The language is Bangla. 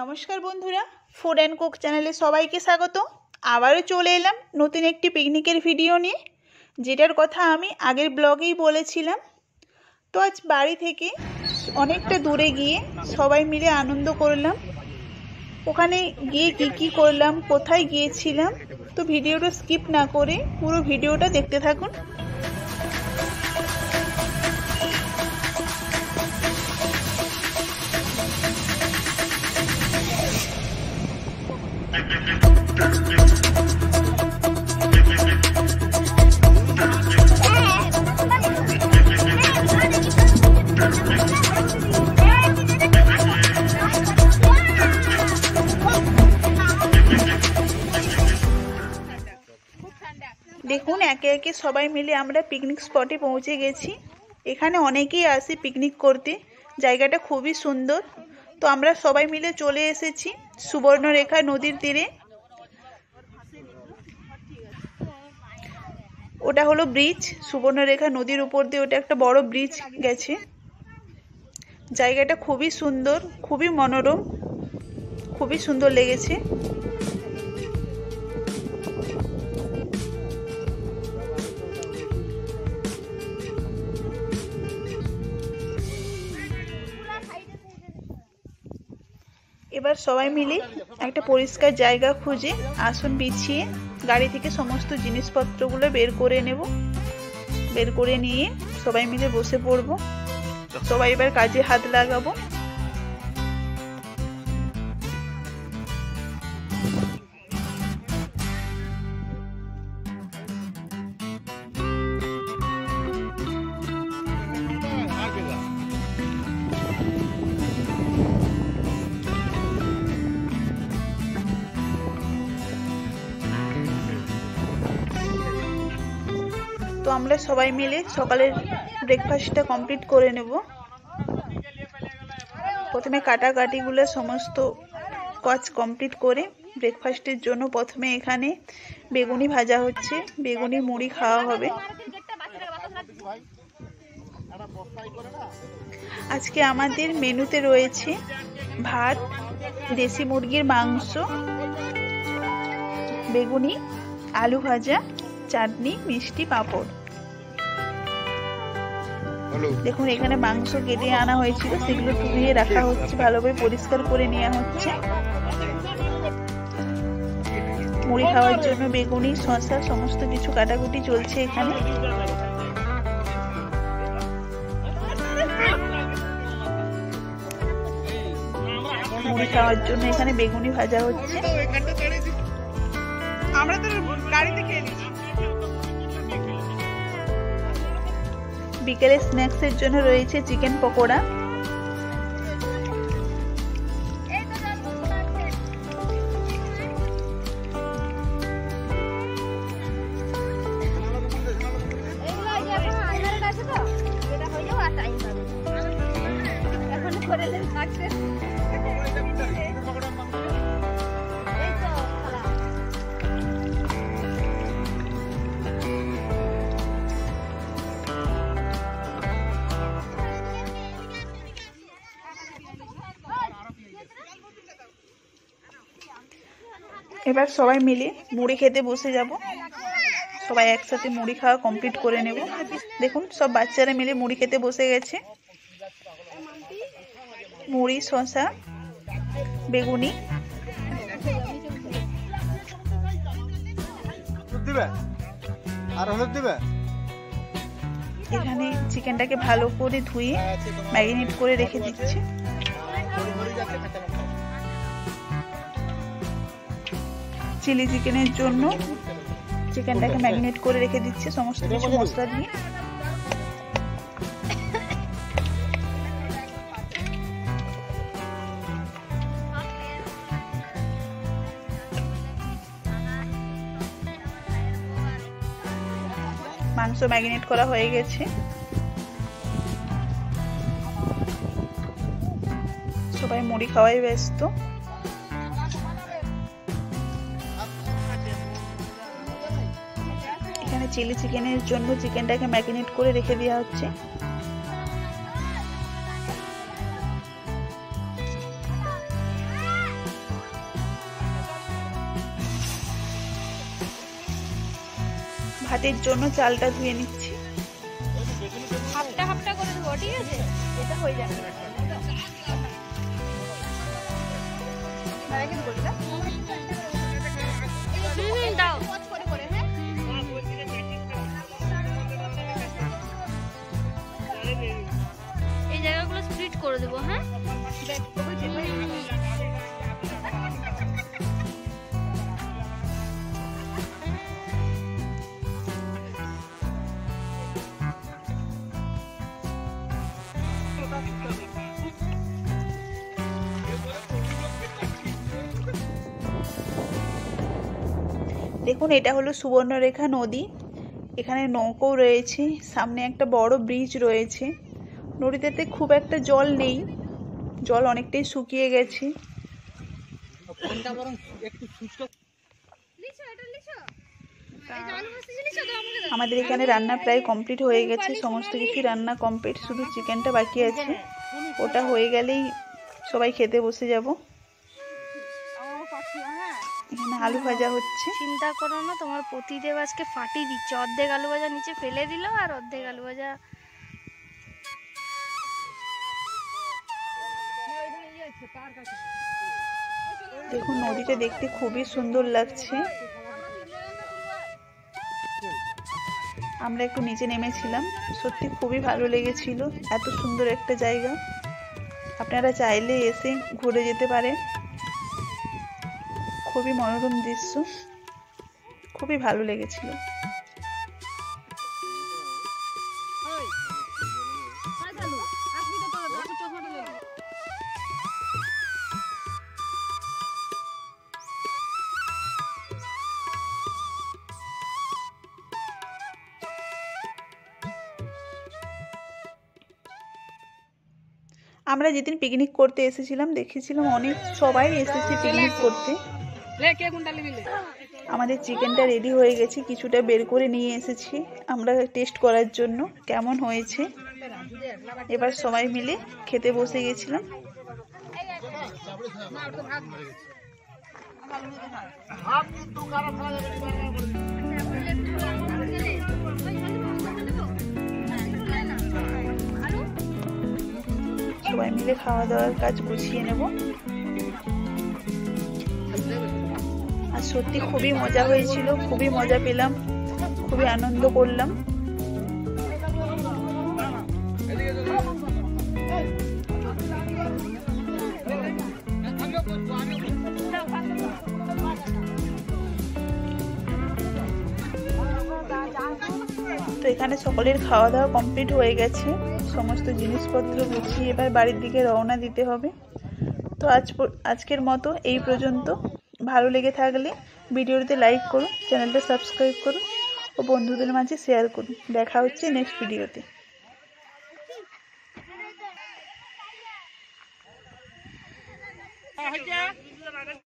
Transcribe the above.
নমস্কার বন্ধুরা, ফুড অ্যান্ড কুক চ্যানেলে সবাইকে স্বাগত। আবারও চলে এলাম নতুন একটি পিকনিকের ভিডিও নিয়ে, যেটার কথা আমি আগের ব্লগেই বলেছিলাম। তো আজ বাড়ি থেকে অনেকটা দূরে গিয়ে সবাই মিলে আনন্দ করলাম। ওখানে গিয়ে কি করলাম, কোথায় গিয়েছিলাম, তো ভিডিওটা স্কিপ না করে পুরো ভিডিওটা দেখতে থাকুন। দেখুন, একে একে সবাই মিলে আমরা পিকনিক স্পটে পৌঁছে গেছি। এখানে অনেকেই আসে পিকনিক করতে, জায়গাটা খুবই সুন্দর। তো আমরা সবাই মিলে চলে এসেছি সুবর্ণরেখা নদীর তীরে। ওটা হলো ব্রিজ, সুবর্ণরেখা নদীর উপর দিয়ে ওটা একটা বড় ব্রিজ গেছে। জায়গাটা খুবই সুন্দর, খুবই মনোরম, খুবই সুন্দর লেগেছে। এবার সবাই মিলে একটা পরিষ্কার জায়গা খুঁজে আসন বিছিয়ে গাড়ি থেকে সমস্ত জিনিসপত্রগুলো বের করে নেব। বের করে নিয়ে সবাই মিলে বসে পড়ব। সবাই এবার কাজে হাত লাগাবো। তো আমরা সবাই মিলে সকালের ব্রেকফাস্টটা কমপ্লিট করে নেব। প্রথমে কাটাকাটিগুলো সমস্ত কাজ কমপ্লিট করে ব্রেকফাস্টের জন্য প্রথমে এখানে বেগুনি ভাজা হচ্ছে। বেগুনি মুড়ি খাওয়া হবে। আজকে আমাদের মেনুতে রয়েছে ভাত, দেশি মুরগির মাংস, বেগুনি, আলু ভাজা, চাটনি, মিষ্টি, পাঁপড়। দেখুন, এখানে মাংস কেটে আনা হয়েছিল, সেগুলো ধুয়ে রাখা হচ্ছে, ভালোভাবে পরিষ্কার করে নেওয়া হচ্ছে। মুড়ি খাওয়ার জন্য বেগুনি, শসা সমস্ত কিছু কাটাকুটি চলছে এখানে। মুড়ি খাওয়ার জন্য এখানে বেগুনি ভাজা হচ্ছে। আমরা তো গাড়িতে খেয়ে নিয়েছি। বিকেলে স্ন্যাক্সের জন্য রয়েছে চিকেন পকোড়া। এবার সবাই মিলে মুড়ি খেতে বসে যাব। সবাই একসাথে মুড়ি খাওয়া কমপ্লিট করে নেব। দেখুন, সব বাচ্চারা মিলে মুড়ি খেতে বসে গেছে। মুড়ি, শসা, বেগুনি। এখানে চিকেনটাকে ভালো করে ধুয়ে ম্যারিনেট করে রেখে দিচ্ছে। চিলি চিকেনের জন্য চিকেনটাকে ম্যারিনেট করে রেখে দিচ্ছে সমস্ত কিছু মশলা দিয়ে। মাংস ম্যারিনেট করা হয়ে গেছে। সবাই মুড়ি খাওয়াই ব্যস্ত। এখানে চিলি চিকেনের জন্য চিকেনটাকে ম্যারিনেট করে রেখে দেওয়া হচ্ছে। ভাতের জন্য চালটা ধুয়ে নিচ্ছি। হাফটা হাফটা করে দেবো, ঠিক আছে? এটা হয়ে যাবে। দাও। এই জায়গাগুলো স্প্লিট করে দেবো। হ্যাঁ, দেখুন, এটা হলো সুবর্ণরেখা নদী। এখানে নৌকো রয়েছে, সামনে একটা বড় ব্রিজ রয়েছে। নদীতে খুব একটা জল নেই, জল অনেকটাই শুকিয়ে গেছে। আমাদের এখানে রান্না প্রায় কমপ্লিট হয়ে গেছে, সমস্ত কিছু রান্না কমপ্লিট, শুধু চিকেনটা বাকি আছে। ওটা হয়ে গেলেই সবাই খেতে বসে যাব। এখানে আলু ভাজা হচ্ছে। চিন্তা করো না, তোমার পতিদেব আজকে ফাটিয়ে দিচ্ছে। অর্ধেক আলু ভাজা নিচে ফেলে দিল, আর অর্ধেক আলু ভাজা দেখুন, নদীটা দেখতে খুবই সুন্দর লাগছে। আমরা একটু নিচে নেমেছিলাম, সত্যি খুবই ভালো লেগেছিল। এত সুন্দর একটা জায়গা, আপনারা চাইলে এসে ঘুরে যেতে পারেন। খুবই মনোরম দৃশ্য, খুবই ভালো লেগেছিল। আমরা যেদিন পিকনিক করতে এসেছিলাম দেখেছিলাম অনেক সবাই এসেছে পিকনিক করতে। আমাদের চিকেনটা রেডি হয়ে গেছে, কিছুটা বের করে নিয়ে এসেছি আমরা টেস্ট করার জন্য কেমন হয়েছে। এবার সবাই মিলে খেতে বসে গেছিলাম। সবাই মিলে খাওয়া দাওয়ার কাজ গুছিয়ে নেব। আর সত্যি খুবই মজা হয়েছিল, খুবই মজা পেলাম, খুবই আনন্দ করলাম। তো এখানে সকলের খাওয়া দাওয়া কমপ্লিট হয়ে গেছে, সমস্ত জিনিসপত্র গুছিয়ে এবার বাড়ির দিকে রওনা দিতে হবে। তো আজকের মতো এই পর্যন্ত। ভালো লেগে থাকলে ভিডিওটিতে লাইক করুন, চ্যানেলটা সাবস্ক্রাইব করুন ও বন্ধুদের মাঝে শেয়ার করুন। দেখা হচ্ছে নেক্সট ভিডিওতে।